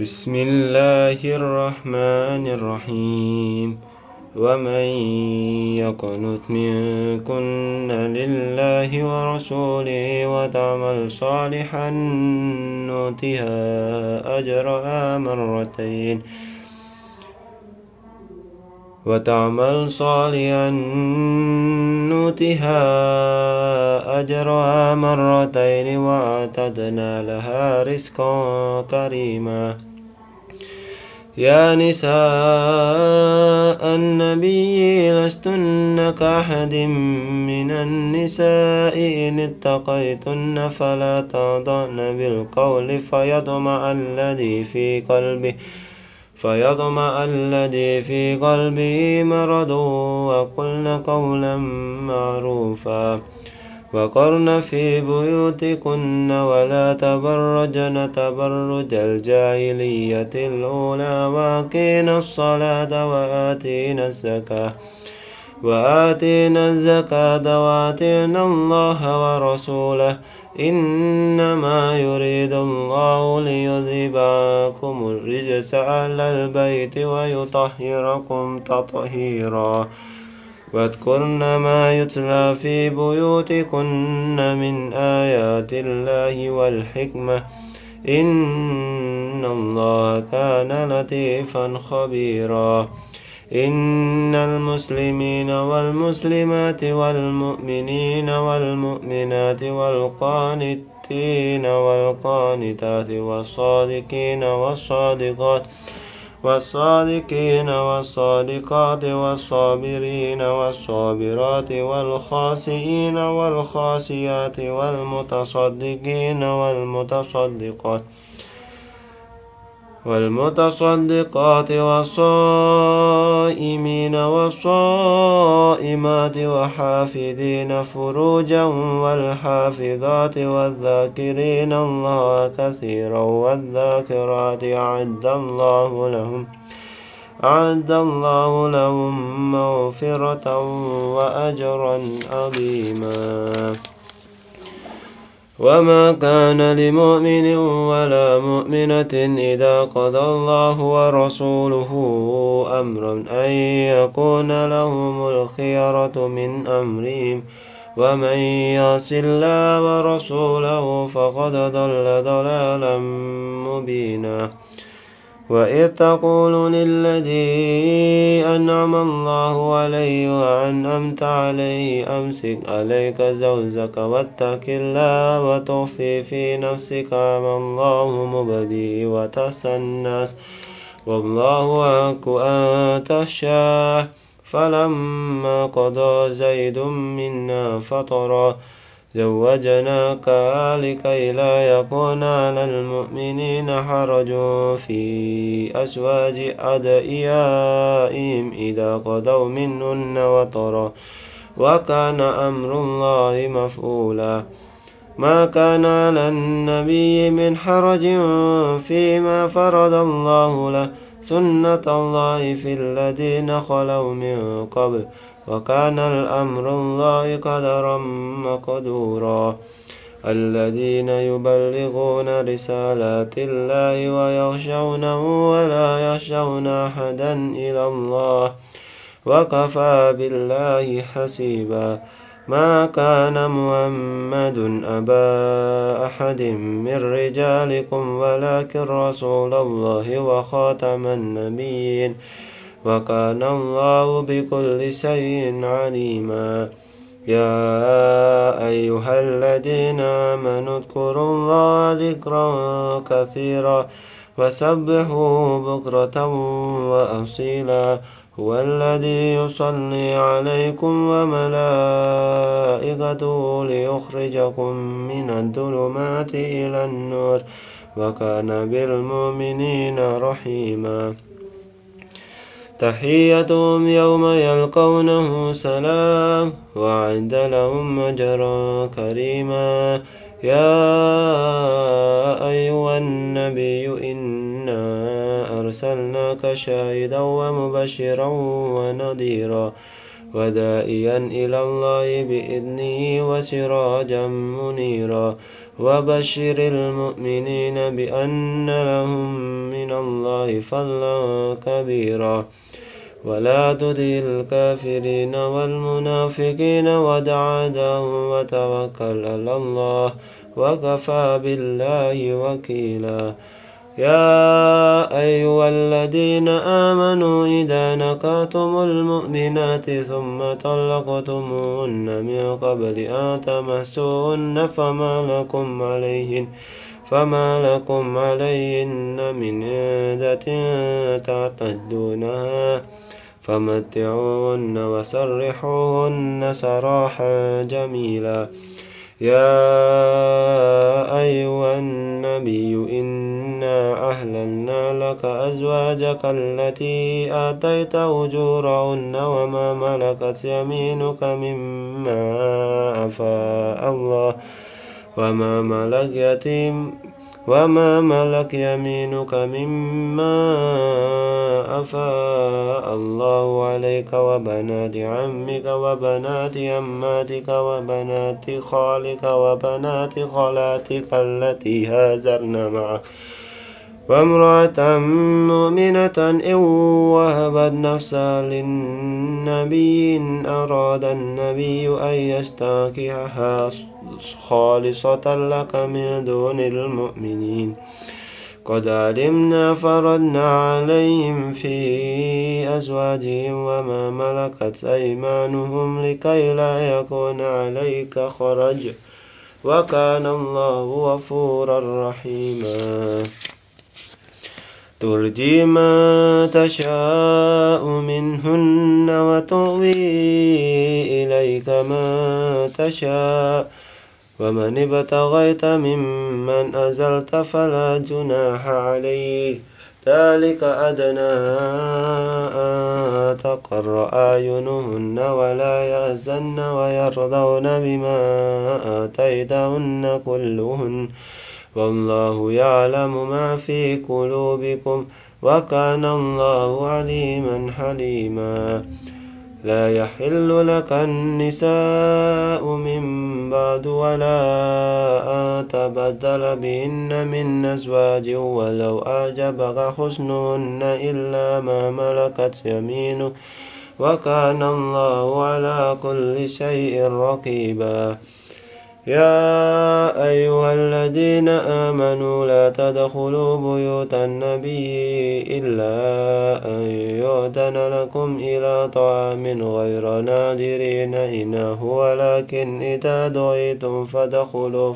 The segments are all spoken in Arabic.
بسم الله الرحمن الرحيم ومن يقنت منكن لله ورسوله نؤتها أجرها مرتين وأعتدنا لها رزقا كريما يا نساء النبي لستن كأحد من النساء إن اتقيتن فلا تخضعن بالقول فيطمع الذي في قلبه مرض وقلن قولا معروفا وقرن في بيوتكن ولا تبرجن تبرج الجاهلية الأولى وأقينا الصلاة وآتينا الزكاة وأطعنا الله ورسوله إنما يريد الله ليذهب عنكم الرجس أهل البيت ويطهركم تطهيرا واذكرن ما يتلى في بيوتكن من آيات الله والحكمة إن الله كان لطيفا خبيرا إن المسلمين والمسلمات والمؤمنين والمؤمنات والقانتين والقانتات والصادقين والصادقات والصابرين والصابرات والخاشعين والخاشعات والمتصدقين والمتصدقات والصائمين والصائمات وحافظين فروجا والحافظات والذاكرين الله كثيرا والذاكرات أعد الله لهم مغفرة وأجرا عظيما وما كان لمؤمن ولا مؤمنة إذا قضى الله ورسوله أمرا أن يكون لهم الخيرة من أمرهم ومن يعص الله ورسوله فقد ضل ضلالا مبينا وإذ تقول للذي أنعم الله عليه وأنعمت عليه أمسك عليك زوجك واتق الله وتخفي في نفسك ما الله مبديه وتخشى الناس والله أحق أن تخشاه فلما قضى زيد منا فطرا زوجناك لكي لا يكون على المؤمنين حرج في أزواج أدعيائهم إذا قضوا منهن وطرا وكان أمر الله مفعولا ما كان على النبي من حرج فيما فرض الله له سنة الله في الذين خلوا من قبل وكان الأمر الله قدرا مقدورا الذين يبلغون رسالات الله ويخشونه ولا يخشون أحدا إلا الله وكفى بالله حسيبا ما كان محمد أبا أحد من رجالكم ولكن رسول الله وخاتم النبيين وكان الله بكل شيء عليما يا أيها الذين آمنوا اذكروا الله ذكرا كثيرا وسبحوا بكرة وأصيلا هو الذي يصلي عليكم وملائكته ليخرجكم من الظلمات إلى النور وكان بالمؤمنين رحيما تحيتهم يوم يلقونه سلام وأعد لهم أجرا كريما يا أيها النبي إنا أرسلناك شاهدا ومبشرا ونذيرا وداعيا إلى الله بإذنه وسراجا منيرا وبشر المؤمنين بأن لهم من الله فضلا كبيرا ولا تطع الكافرين والمنافقين ودع عداهم وتوكل على الله وكفى بالله وكيلا يا أيها الذين آمنوا إذا نكحتم المؤمنات ثم طلقتموهن من قبل أن تمسوهن فما لكم عليهن من عدة تعتدونها فمتعوهن وسرحوهن سراحا جميلا يا أيها النبي إنا أحللنا لك أزواجك التي آتيت أجورهن وما ملك يمينك مما أفاء الله عليك وبنات عمك وبنات عماتك وبنات خالك وبنات خالاتك التي هاجرن معك وامرأة مؤمنة إن وهبت نفسها للنبي إن أراد النبي أن يستنكحها خالصة لك من دون المؤمنين قد علمنا فرضنا عليهم في أزواجهم وما ملكت أيمانهم لكي لا يكون عليك خرج وكان الله غفورا رحيما ترجي من تشاء منهن وتؤوي إليك من تشاء ومن ابتغيت ممن أزلت فلا جناح عليه ذلك أدنى أن تقر أعينهن ولا يحزن ويرضون بما آتيتهن كلهن والله يعلم ما في قلوبكم وكان الله عليما حليما لا يحل لك النساء من بعد ولا أن تبدل بهن من أزواج ولو أعجبك حسنهن إلا ما ملكت يمينك وكان الله على كل شيء رقيبا يا أيها الذين آمنوا لا تدخلوا بيوت النبي إلا أن يؤذن لكم إلى طعام غير ناظرين إناه ولكن إذا دعيتم فادخلوا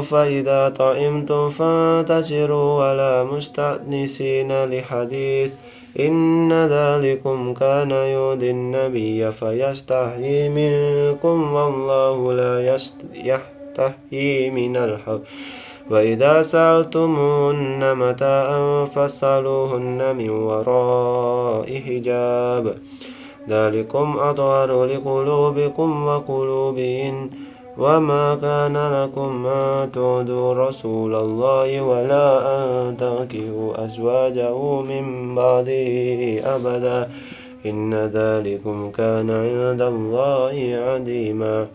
فإذا طعمتم فانتشروا ولا مستأنسين لحديث إن ذلكم كان يؤذي النبي فيستحيي منكم والله لا يستحيي من الحق وإذا سألتموهن متاعا فاسألوهن من وراء حجاب ذلكم أطهر لقلوبكم وقلوبهن وما كان لكم أن تؤذوا رسول الله ولا أن تنكحوا أزواجه من بعده أبدا إن ذلكم كان عند الله عظيما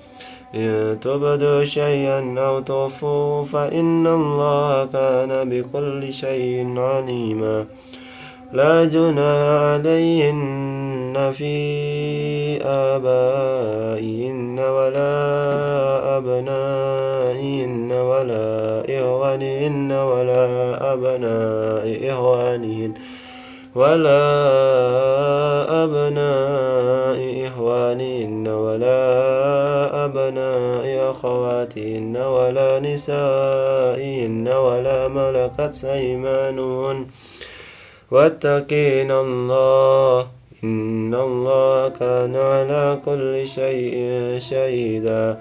إن تبدوا شيئا أو تخفوه فإن الله كان بكل شيء عليما لا جناح عليهن في آبائهن ولا أبنائهن ولا إخوانهن ولا أبناء إخوانهن ولا أبناء أخواتهن ولا نسائهن ولا ملكت أيمانهن واتقين الله إن الله كان على كل شيء شهيدا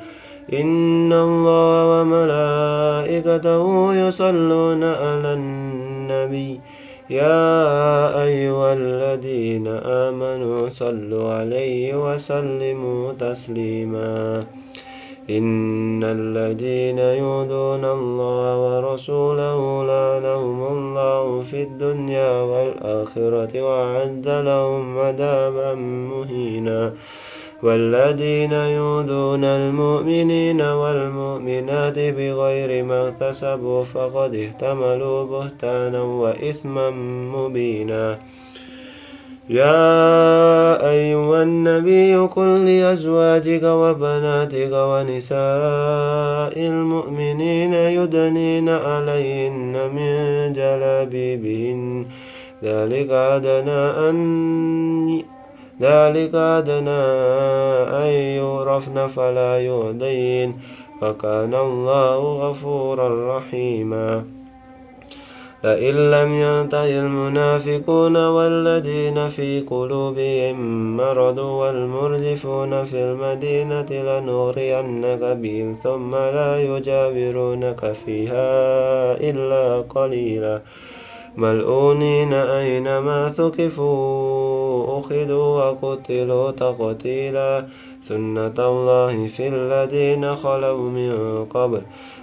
إن الله وملائكته يصلون على النبي يا أيها الذين آمنوا صلوا عليه وسلموا تسليما إن الذين يؤذون الله ورسوله لعنهم الله في الدنيا والآخرة وأعد لهم عذابا مهينا والذين يؤذون المؤمنين والمؤمنات بغير ما اكتسبوا فقد احتملوا بهتانا وإثما مبينا. يا أيها النبي قل لأزواجك وبناتك ونساء المؤمنين يدنين عليهن من جلابيبهن ذلك أدنى أن يعرفن فلا يؤذين وكان الله غفورا رحيما. لئن لم ينته المنافقون والذين في قلوبهم مرض والمرجفون في المدينة لنغرينك بهم ثم لا يجاورونك فيها إلا قليلا ملعونين أينما ثقفوا أخذوا وقتلوا تقتيلا سنة الله في الذين خلوا من قبل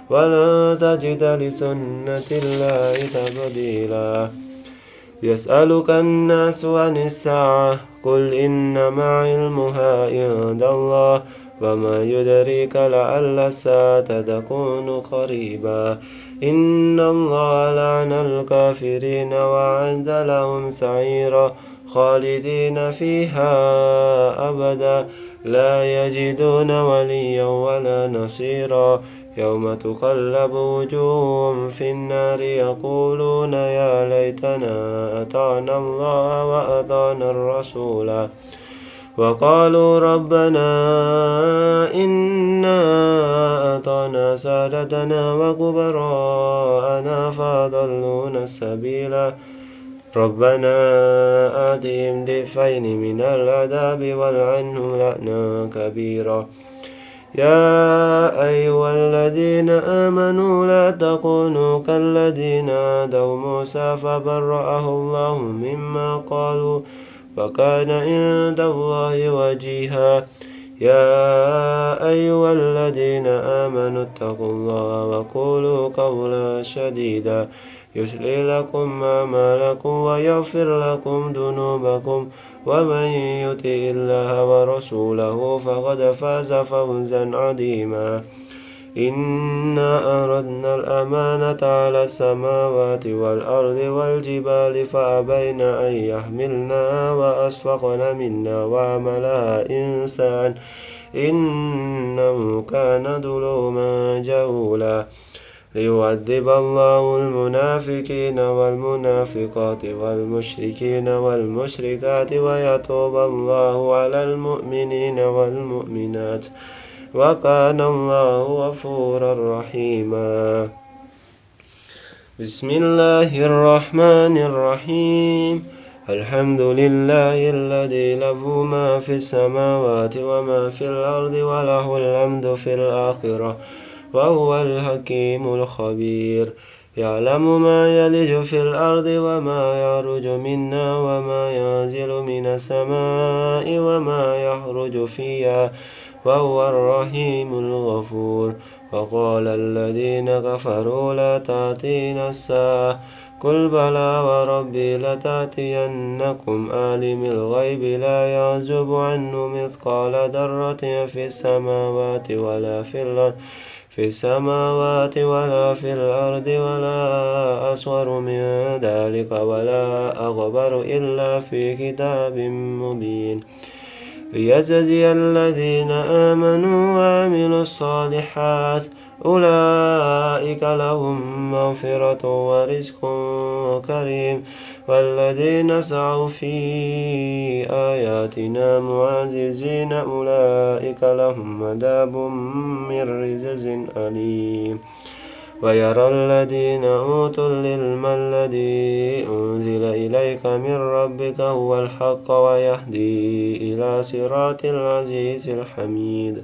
ولن تجد لسنة الله تبديلا. يسألك الناس عن الساعة قل إنما علمها عند الله وما يدريك لعل الساعة تكون قريبا. إن الله لعن الكافرين وأعد لهم سعيرا خالدين فيها أبدا لا يجدون وليا ولا نصيرا. يوم تقلب وجوههم في النار يقولون يا ليتنا أطعنا الله وأطعنا الرسولا وقالوا ربنا إنا أطعنا سادتنا وكبراءنا فأضلونا السبيلا ربنا آتهم ضعفين من العذاب والعنهم لعنا كبيرا. يا أيها الذين آمنوا لا تكونوا كالذين عادوا موسى فبرأه الله مما قالوا وكان عند الله وجيها. يا أيها الذين آمنوا اتقوا الله وقولوا قولا سديدا يصلح لكم أعمالكم ويغفر لكم ذنوبكم ومن يطع الله ورسوله فقد فاز فوزا عظيما. إنا أردنا الأمانة على السماوات والأرض والجبال فأبين أن يحملنها وأشفقن منها وحملها الإنسان إنه كان ظلوما جهولا. ليعذب الله المنافقين والمنافقات والمشركين والمشركات ويتوب الله على المؤمنين والمؤمنات وكان الله غفورا رحيما. بسم الله الرحمن الرحيم. الحمد لله الذي له ما في السماوات وما في الأرض وله الحمد في الآخرة وهو الحكيم الخبير. يعلم ما يلج في الأرض وما يعرج منها وما ينزل من السماء وما يخرج فيها وهو الرحيم الغفور. وقال الذين كفروا لا تأتينا الساعة قل بلى وربي لتأتينكم عالم الغيب لا يعزب عنه مثقال ذرة في السماوات ولا في الأرض ولا أصغر من ذلك ولا أكبر إلا في كتاب مبين. ليجزي الذين آمنوا وعملوا الصالحات أولئك لهم مغفرة ورزق كريم. والذين سعوا في آياتنا معجزين أولئك لهم عذاب من رجز أليم. ويرى الذين أوتوا العلم الذي أنزل إليك من ربك هو الحق ويهدي إلى صراط العزيز الحميد.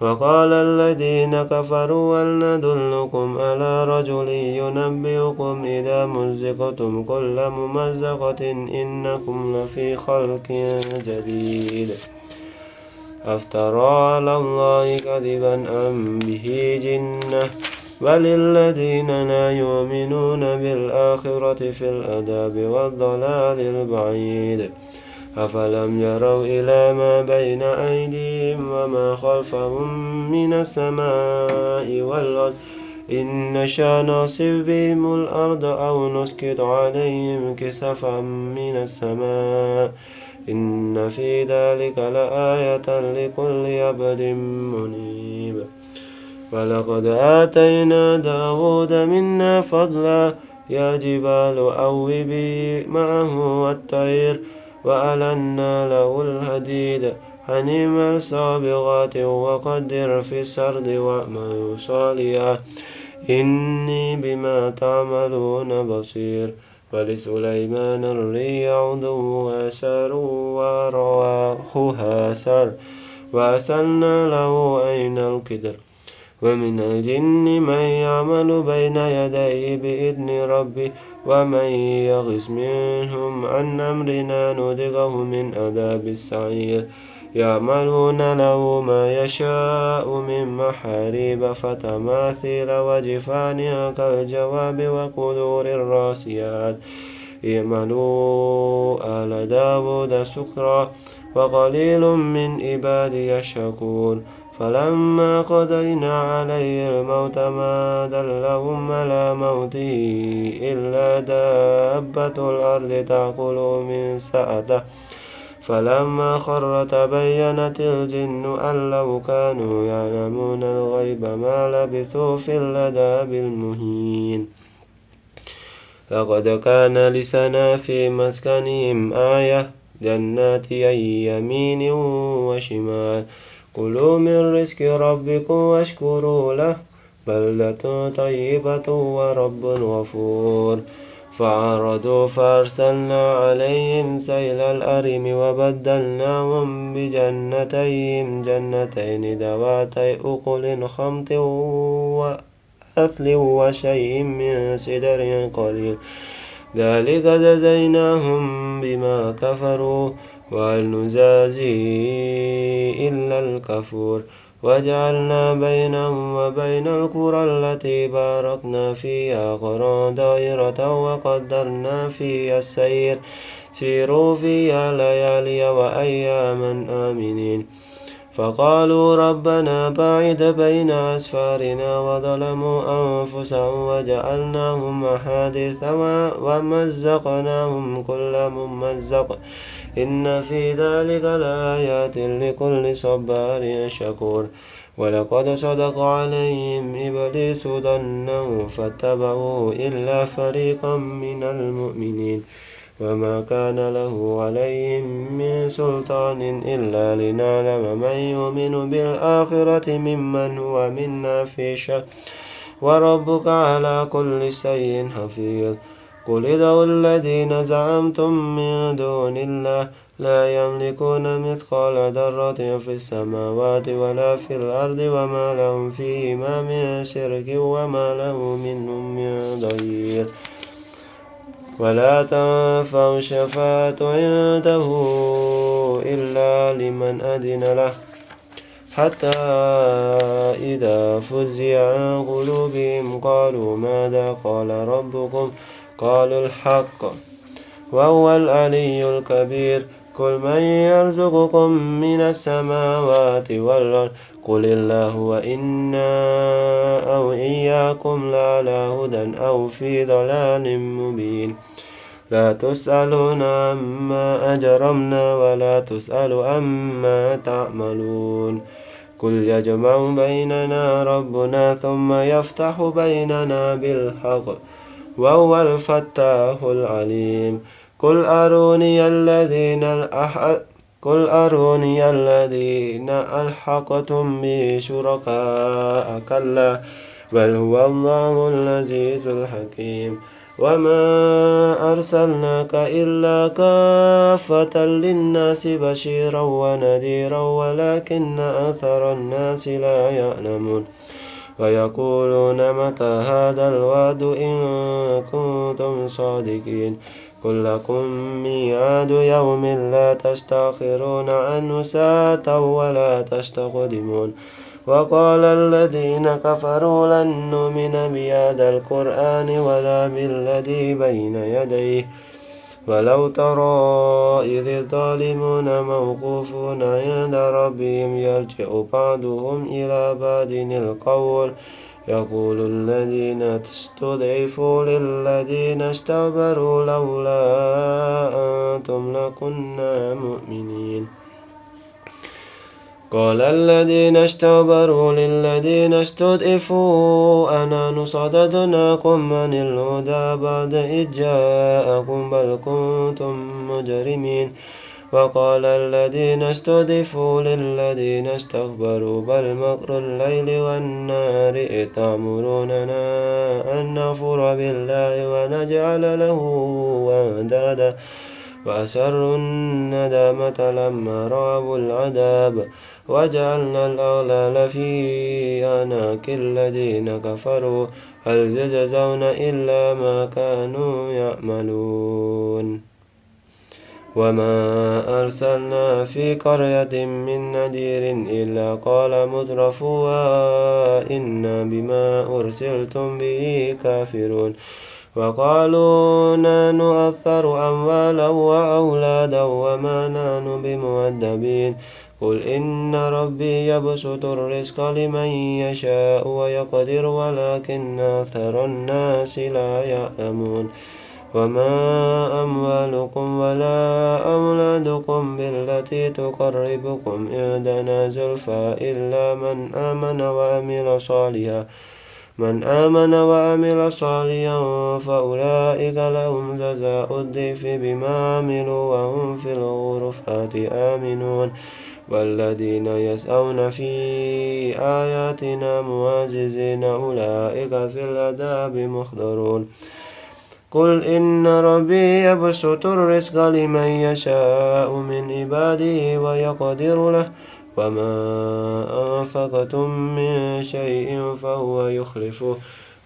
وقال الذين كفروا هل ندلكم على رجل ينبئكم إذا مزقتم كل ممزقة إنكم لفي خلق جديد. أفترى على الله كذبا أم به جنة بل الذين لا يؤمنون بالآخرة في العذاب والضلال البعيد. أفلم يروا إلى ما بين أيديهم وما خلفهم من السماء والأرض إن نشأ نصف بهم الأرض أو نسقط عليهم كسفا من السماء إن في ذلك لآية لكل عبد منيب ولقد آتينا داود منا فضلا يا جبال أوبي معه والطير وألنا له الحديد هنيم صابغات وقدر في السرد واعملوا صالحا إني بما تعملون بصير ولسليمان الريح عدوها سر ورواحها هاسر وأسلنا له عين القدر ومن الجن من يعمل بين يديه بإذن ربه ومن يغش منهم عن أمرنا نذقه من عذاب السعير يعملون له ما يشاء من محاريب فتماثيل وجفان كالجواب وقدور الراسيات اعملوا آل داود شكرا وقليل من عبادي الشكور فلما قضينا عليه الموت ما دلهم على موته إلا دابة الأرض تأكل من سأته فلما خر تبينت الجن أن لو كانوا يعلمون الغيب ما لبثوا في العذاب المهين لقد كان لسنا في مسكنهم آية جنات يمين وشمال كلوا من رزق ربكم واشكروا له بلدة طيبة ورب غفور فعرضوا فأرسلنا عليهم سيل الأرم وبدلناهم بجنتين جنتين ذواتي أكل خمط وأثل وشيء من سدر قليل ذلك جزيناهم بما كفروا وهل نجازي إلا الكفور وجعلنا بينهم وبين القرى التي باركنا فيها قرى دائرة وقدرنا فيها السير سيروا فيها ليالي وأياما آمنين فقالوا ربنا باعد بين أسفارنا وظلموا أنفسهم وجعلناهم أحاديث ومزقناهم كل ممزق إن في ذلك لآيات لكل صبار شكور ولقد صدق عليهم إبليس ظنه فاتبعوه إلا فريقا من المؤمنين وما كان له عليهم من سلطان إلا لنعلم من يؤمن بالآخرة ممن هو منا في شك وربك على كل شيء حفيظ قل ادعوا الذين زعمتم من دون الله لا يملكون مثقال ذرة في السماوات ولا في الأرض وما لهم فيهما من شرك وما له منهم من ظهير ولا تنفع الشفاعة عنده إلا لمن أذن له حتى إذا فزع عن قلوبهم قالوا ماذا قال ربكم قالوا الحق وهو العلي الكبير قل من يرزقكم من السماوات والأرض قل الله وإنا أو إياكم لعلى هدى أو في ضلال مبين لا تسألون عما أجرمنا ولا تسأل عما تعملون قل يجمع بيننا ربنا ثم يفتح بيننا بالحق وهو الفتاح العليم قل أروني الذين ألحقتم به شركاء كلا بل هو الله العزيز الحكيم وما أرسلناك إلا كافة للناس بشيرا ونذيرا ولكن أكثر الناس لا يعلمون ويقولون متى هذا الوعد إن كنتم صادقين قل لكم ميعاد يوم لا تستأخرون عنه ساعة ولا تستقدمون وقال الذين كفروا لن نؤمن بهذا القرآن ولا بالذي بين يديه ولو ترى إذ الظالمون موقوفون عند ربهم يرجع بعضهم إلى بعض القول يقول الذين استضعفوا للذين استكبروا لولا أنتم لكنا مؤمنين قال الذين استكبروا للذين استضعفوا أنحن صددناكم عن الهدى بعد إذ جاءكم بل كنتم مجرمين وقال الذين استضعفوا للذين استكبروا بل مكر الليل والنهار إذ تأمروننا أن نكفر بالله ونجعل له أندادا وأسروا الندامة لما رأوا العذاب وجعلنا الأغلال في أعناق الذين كفروا هل يجزون إلا ما كانوا يعملون وما أرسلنا في قرية من نذير إلا قال مترفوها إنا بما أرسلتم به كافرون وقالوا نحن أكثر أموالا وأولادا وما نحن بمعذبين قل إن ربي يبسط الرزق لمن يشاء ويقدر ولكن أكثر الناس لا يعلمون وما أموالكم ولا أولادكم بالتي تقربكم عندنا زلفى إلا من آمن وعمل صالحا فأولئك لهم جزاء الضعف بما عملوا وهم في الغرفات آمنون والذين يسعون في آياتنا معاجزين أولئك في العذاب محضرون قل إن ربي يبسط الرزق لمن يشاء من عباده ويقدر له وما أنفقتم من شيء فهو يخلفه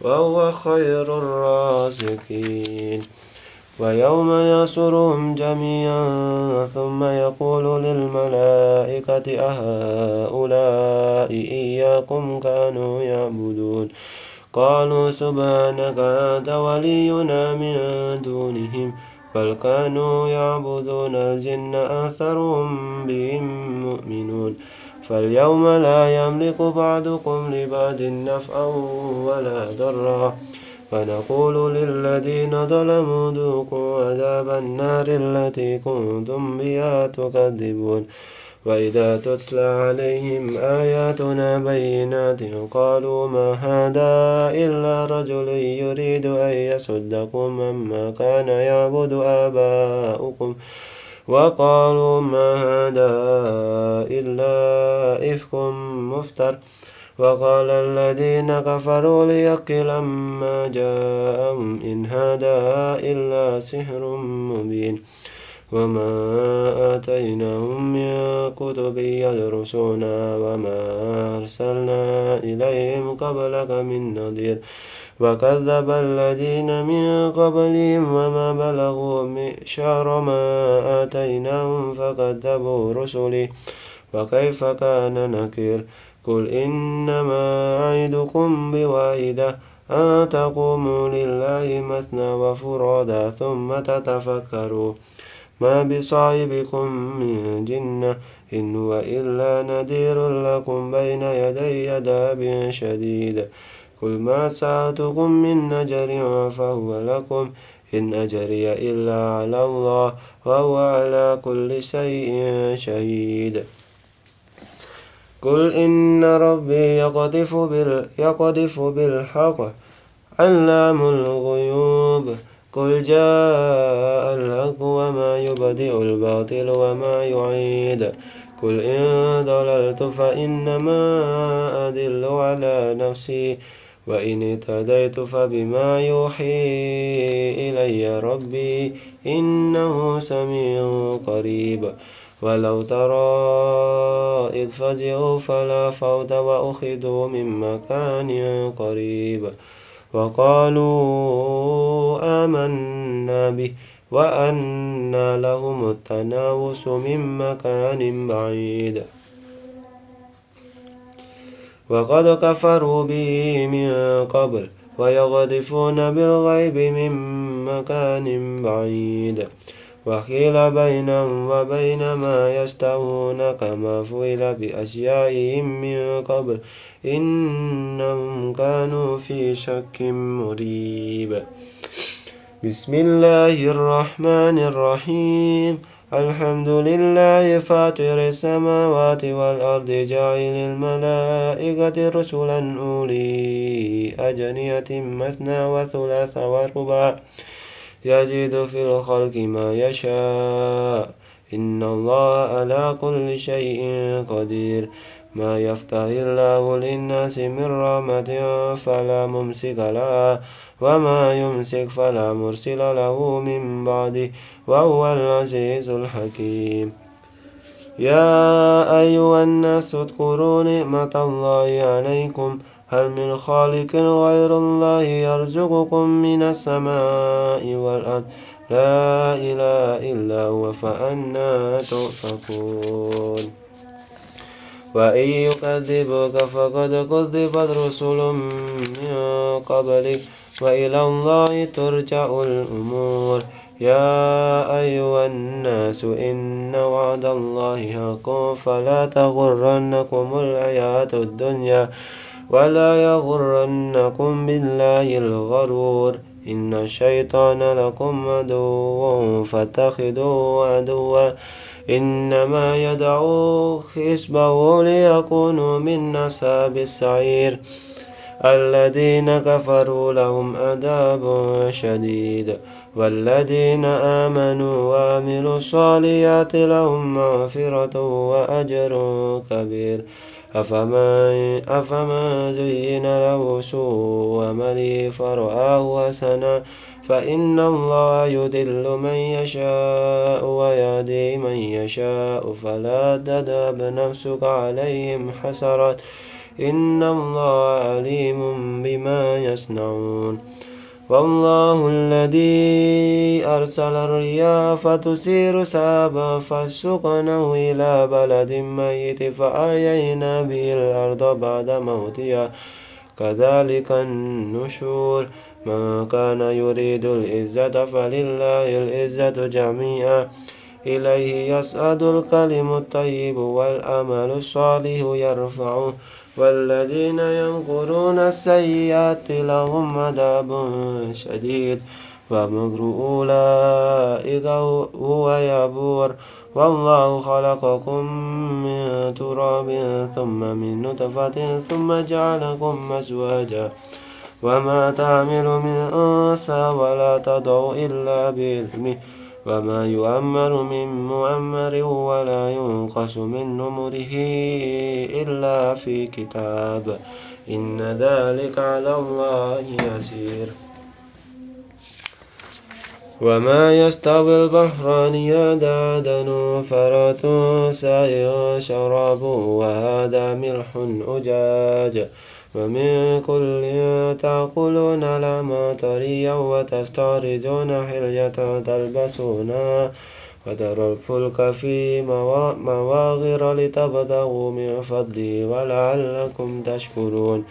وهو خير الرازقين ويوم يحشرهم جميعا ثم يقول للملائكة أهؤلاء إياكم كانوا يعبدون قالوا سبحانك أنت ولينا من دونهم بل كانوا يعبدون الجن أكثرهم بهم مؤمنون فاليوم لا يملك بعضكم لبعض نفعا ولا ضرا ونقول للذين ظلموا ذوقوا عذاب النار التي كنتم بها تكذبون وإذا تتلى عليهم آياتنا بينات قالوا ما هذا إلا رجل يريد أن يصدكم عما كان يعبد آباؤكم وقالوا ما هذا إلا إفك مفتر وقال الذين كفروا ليحق لما جاءهم إن هذا إلا سحر مبين وما آتيناهم من كتب يدرسونها وما أرسلنا إليهم قبلك من نذير وكذب الذين من قبلهم وما بلغوا معشار ما آتيناهم فكذبوا رسلي وكيف كان نكير قل إنما أعدكم بواحدة أن تقوموا لله مثنى وفرادا ثم تتفكروا ما بصاحبكم من جنة إن هو إلا نذير لكم بين يدي عذاب شديد قل ما سألتكم من أجر فهو لكم إن أجري إلا على الله وهو على كل شيء شهيد قل إن ربي يقذف بالحق علام الغيوب قل جاء الحق وما يبدئ الباطل وما يعيد قل إن ضللت فإنما أدل على نفسي وإن اهتديت فبما يوحي إلي ربي إنه سميع قريب ولو ترى إذ فزعوا فلا فوت وأخذوا من مكان قريب وقالوا آمنا به وأنى لهم التناوش من مكان بعيد وقد كفروا به من قبل ويقذفون بالغيب من مكان بعيد وحيل بينهم وبين ما يشتهون كما فعل بأشيائهم من قبل إنهم كانوا في شك مريب بسم الله الرحمن الرحيم الحمد لله فاطر السماوات والأرض جاعل الملائكة رسلا أولي أجنحة مثنى وثلاث ورباع يزيد في الخلق ما يشاء إن الله على كل شيء قدير ما يفتح الله للناس من رحمة فلا ممسك لها وما يمسك فلا مرسل له من بعده وهو العزيز الحكيم يا أيها الناس اذكروا نعمة الله عليكم هل من خالق غير الله يرزقكم من السماء والأرض لا إله إلا هو فأنى تؤفكون وإن يكذبوك فقد كذبت رسل من قبلك وإلى الله ترجع الأمور يا أيها الناس إن وعد الله حق فلا تغرنكم الحياة الدنيا ولا يغرنكم بالله الغرور إن الشيطان لكم عدو فاتخذوه عدوا إنما يدعو حزبه ليكونوا من أصحاب السعير الذين كفروا لهم عذاب شديد والذين آمنوا وعملوا الصالحات لهم مغفرة وأجر كبير أفما زين له سوء عمله فرآه حسنا فإن الله يضل من يشاء ويهدي من يشاء فلا تذهب نفسك عليهم حسرات إن الله عليم بما يصنعون والله الذي أرسل الرياح فتثير سحابا فسقناه إلى بلد ميت فأحيينا به الأرض بعد موتها كذلك النشور من كان يريد العزة فلله العزة جميعا إليه يصعد الكلم الطيب والعمل الصالح يرفعه والذين يمكرون السيئات لهم عذاب شديد ومكر أولئك هو يبور والله خلقكم من تراب ثم من نطفة ثم جعلكم أزواجا وما تعمل من أنثى ولا تضع إلا بعلمه وما يؤمر من مؤمر ولا ينقص من عمره إلا في كتاب إن ذلك على الله يسير وما يستوي البحران هذا عذب فرات سائغ شرابه وهذا ملح أجاج ومن كل تأكلون لحما طريا وتستخرجون حلية تلبسونها وترى الفلك في مواخر لتبتغوا من فضله ولعلكم تشكرون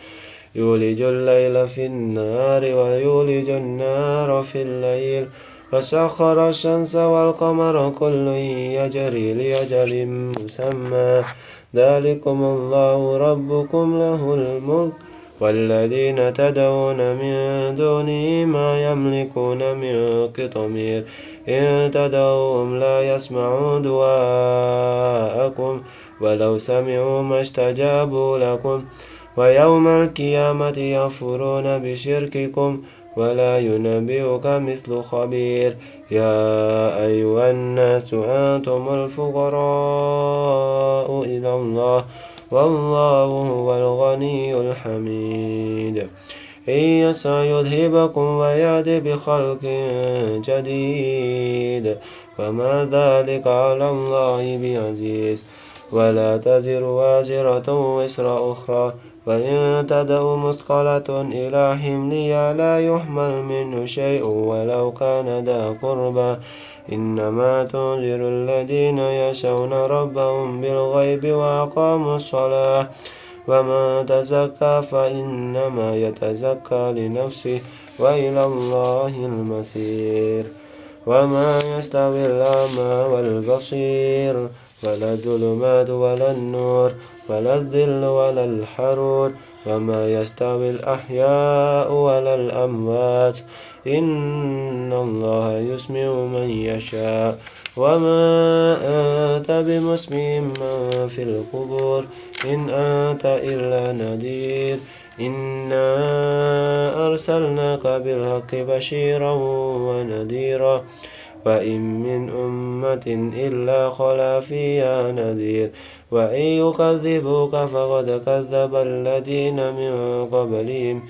يولج الليل في النهار ويولج النهار في الليل وسخر الشمس والقمر كل يجري لأجل مسمى ذلكم الله ربكم له الملك والذين تدعون من دونه ما يملكون من قطمير إن تدعوهم لا يسمعوا دعاءكم ولو سمعوا ما استجابوا لكم ويوم القيامة يكفرون بشرككم ولا ينبئك مثل خبير يا أيها الناس أنتم الفقراء إلى الله والله هو الغني الحميد إن يشأ يذهبكم ويأتي بخلق جديد وما ذلك على الله بعزيز ولا تزر وازرة وزر أخرى وإن تدع مثقلة إلى حملها لا يحمل منه شيء ولو كان ذا قربى إنما تنذر الذين يخشون ربهم بالغيب وأقاموا الصلاة وما تزكى فإنما يتزكى لنفسه وإلى الله المصير وما يستوي الأعمى والبصير ولا الظلمات ولا النور ولا الظل ولا الحرور وما يستوي الأحياء ولا الأموات إن الله يسمع من يشاء وما أنت بمسمع من في القبور إن أنت إلا نذير إنا أرسلناك بالحق بشيرا ونذيرا وإن من أمة إلا خلا فيها نذير وإن يكذبوك فقد كذب الذين من قبلهم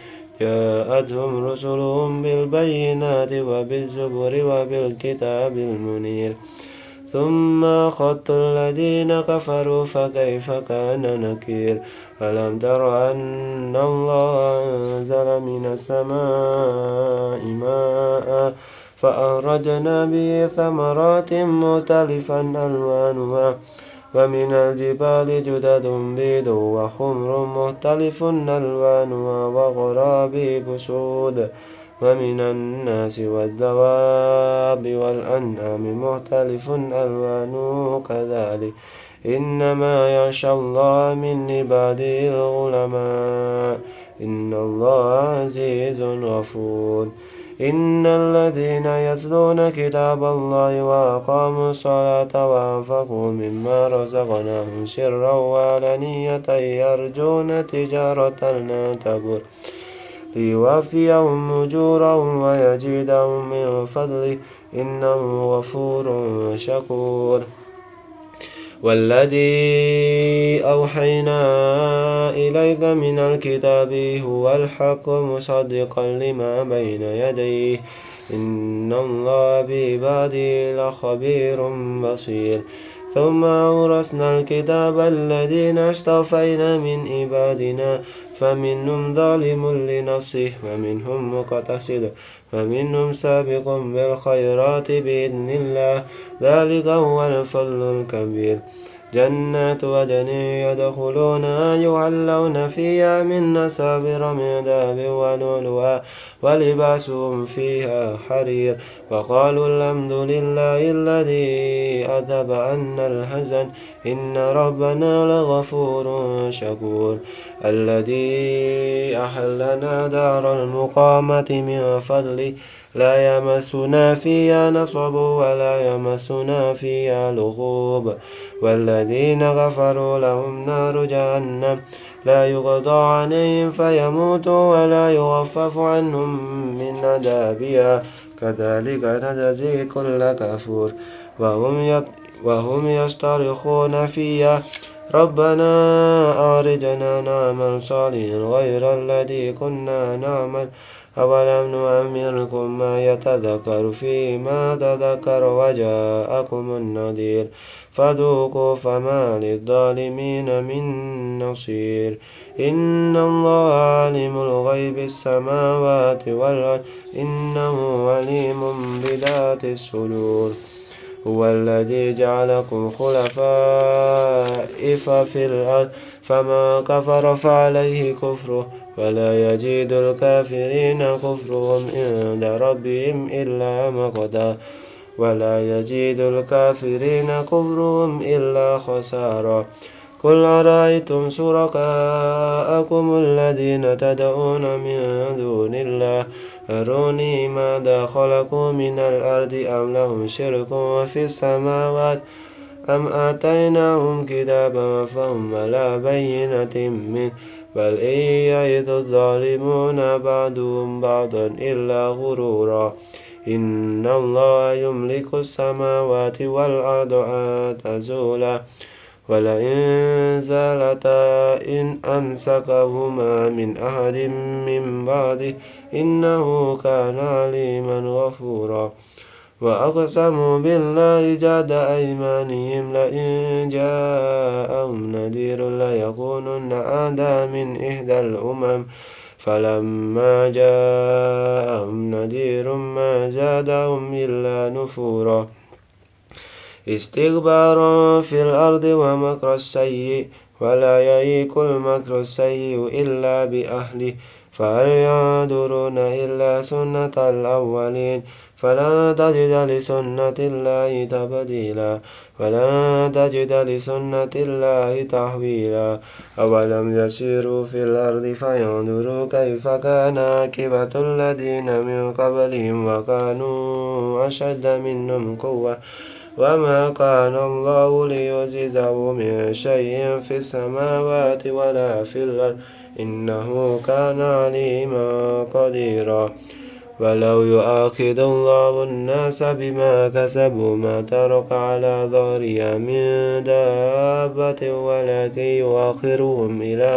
جاءتهم رسلهم بالبينات وبالزبر وبالكتاب المنير ثم أخذت الذين كفروا فكيف كان نكير ألم تر أن الله أنزل من السماء ماء فأخرجنا به ثمرات مختلفا ألوانها ومن الجبال جدد بيض وحمر مختلف ألوانها وغرابيب سود ومن الناس والدواب والأنعام مختلف ألوانه كذلك إنما يخشى الله من عباده العلماء إن الله عزيز غفور إن الذين يتلون كتاب الله وأقاموا الصلاة وأنفقوا مما رزقناهم سرا وعلانية يرجون تجارة لن تبور ليوفيهم أجورهم ويزيدهم من فضله إنه غفور شكور والذي أوحينا إليك من الكتاب هو الحق مصدقا لما بين يديه إن الله بعباده لخبير بصير ثم أورثنا الكتاب الذين اصطفينا من عبادنا فمنهم ظالم لنفسه ومنهم مقتصد ومنهم سابق بالخيرات بإذن الله ذلك هو الفضل الكبير جنات عدن يدخلونها يحلون فيها من أساور من ذهب ولؤلؤا ولباسهم فيها حرير وقالوا الحمد لله الذي أذهب عنا الحزن إن ربنا لغفور شكور الذي أحلنا دار المقامة من فضله لا يمسنا فيها نصب ولا يمسنا فيها لغوب والذين كفروا لهم نار جهنم لا يقضى عليهم فيموتوا ولا يخفف عنهم من عذابها كذلك نجزي كل كفور وهم يصطرخون فيها ربنا أخرجنا نعمل صالحا غير الذي كنا نعمل أولم نؤمركم ما يتذكر فيه ما تذكر وجاءكم النذير فذوقوا فما للظالمين من نصير إن الله عالم الغيب السماوات والأرض إنه عليم بذات الصدور هو الذي جعلكم خلفاء في الأرض فما كفر فعليه كفره ولا يزيد الكافرين كفرهم عند ربهم إلا مقتا ولا يزيد الكافرين كفرهم إلا خسارا قل أرأيتم شركاءكم الذين تدعون من دون الله أروني ماذا خلقوا من الأرض أم لهم شرك في السماوات أم آتيناهم كتابا فهم على بينة منه بل إن يعظ الظالمون بعضهم بعضا إلا غرورا إن الله يملك السماوات والأرض أن تزولا ولئن زالتا إن أمسكهما من أحد من بعده إنه كان عليما غفورا وأقسموا بالله جهد أيمانهم لئن جاءهم نذير ليكونن أهدى من إحدى الأمم فلما جاءهم نذير ما زادهم إلا نفورا استكبارا في الأرض ومكر السيء ولا يهيق المكر السيء إلا بأهله فهل ينظرون إلا سنة الأولين فلن تجد لسنة الله تبديلا ولن تجد لسنة الله تحويلا أولم يسيروا في الأرض فينظروا كيف كان عاقبة الذين من قبلهم وكانوا أشد منهم قوة وما كان الله ليعجزه من شيء في السماوات ولا في الأرض إنه كان عليما قديرا ولو يؤاخذ الله الناس بما كسبوا ما ترك على ظهرها من دابة ولكن يؤخرهم إلى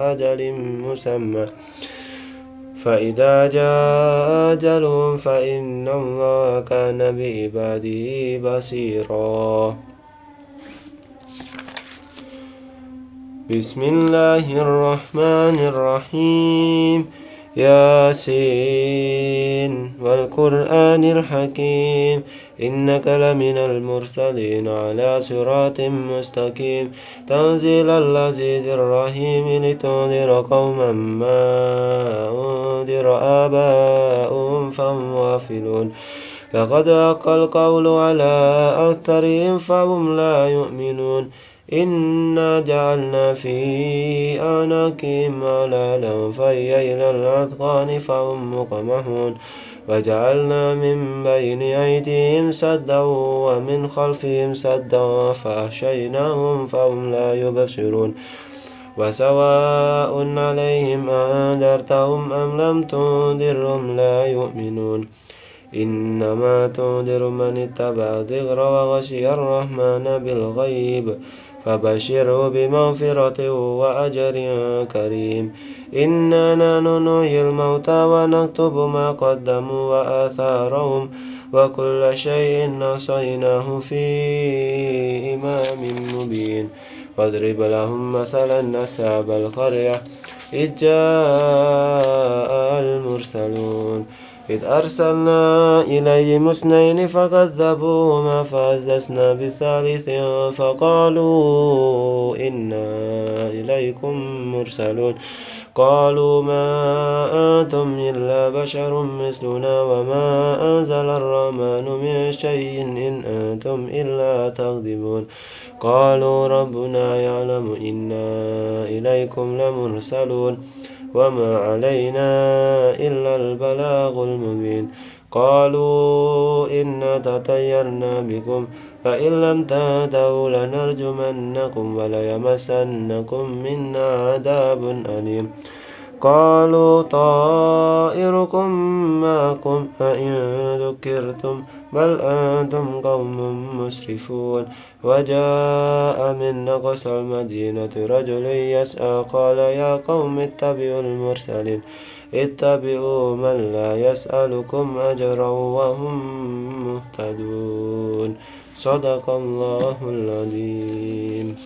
أجل مسمى فإذا جاء أجلهم فإن الله كان بعباده بصيرا بسم الله الرحمن الرحيم ياسين والقرآن الحكيم إنك لمن المرسلين على صراط مستقيم تنزيل العزيز الرحيم لتنذر قوما ما أنذر آباؤهم فهم غافلون لقد حق القول على أكثرهم فهم لا يؤمنون إنا جعلنا في أعناقهم أغلالا فهي إلى الأذقان فهم مقمحون وجعلنا من بين أيديهم سدا ومن خلفهم سدا فأغشيناهم فهم لا يبصرون وسواء عليهم أنذرتهم أم لم تنذرهم لا يؤمنون إنما تنذر من اتبع الذكر وغشي الرحمن بالغيب فبشره بمغفرة وأجر كريم إنا نحن نحيي الموتى ونكتب ما قدموا وآثارهم وكل شيء أحصيناه في إمام مبين واضرب لهم مثلا أصحاب القرية إذ جاء المرسلون إذ أرسلنا إليهم اثنين فكذبوهما فعززنا بثالث فقالوا إنا إليكم مرسلون قالوا ما أنتم إلا بشر مثلنا وما أنزل الرحمن من شيء إن أنتم إلا تكذبون قالوا ربنا يعلم إنا إليكم لمرسلون وما علينا إلا البلاغ المبين قالوا إنا تطيرنا بكم فإن لم تنتهوا لنرجمنكم وليمسنكم منا عذاب أليم قالوا طائركم معكم أئن ذكرتم بل أنتم قوم مسرفون وجاء من أقصى المدينة رجل يسعى قال يا قوم اتبعوا المرسلين اتبعوا من لا يسألكم أجرا وهم مهتدون صدق الله العظيم.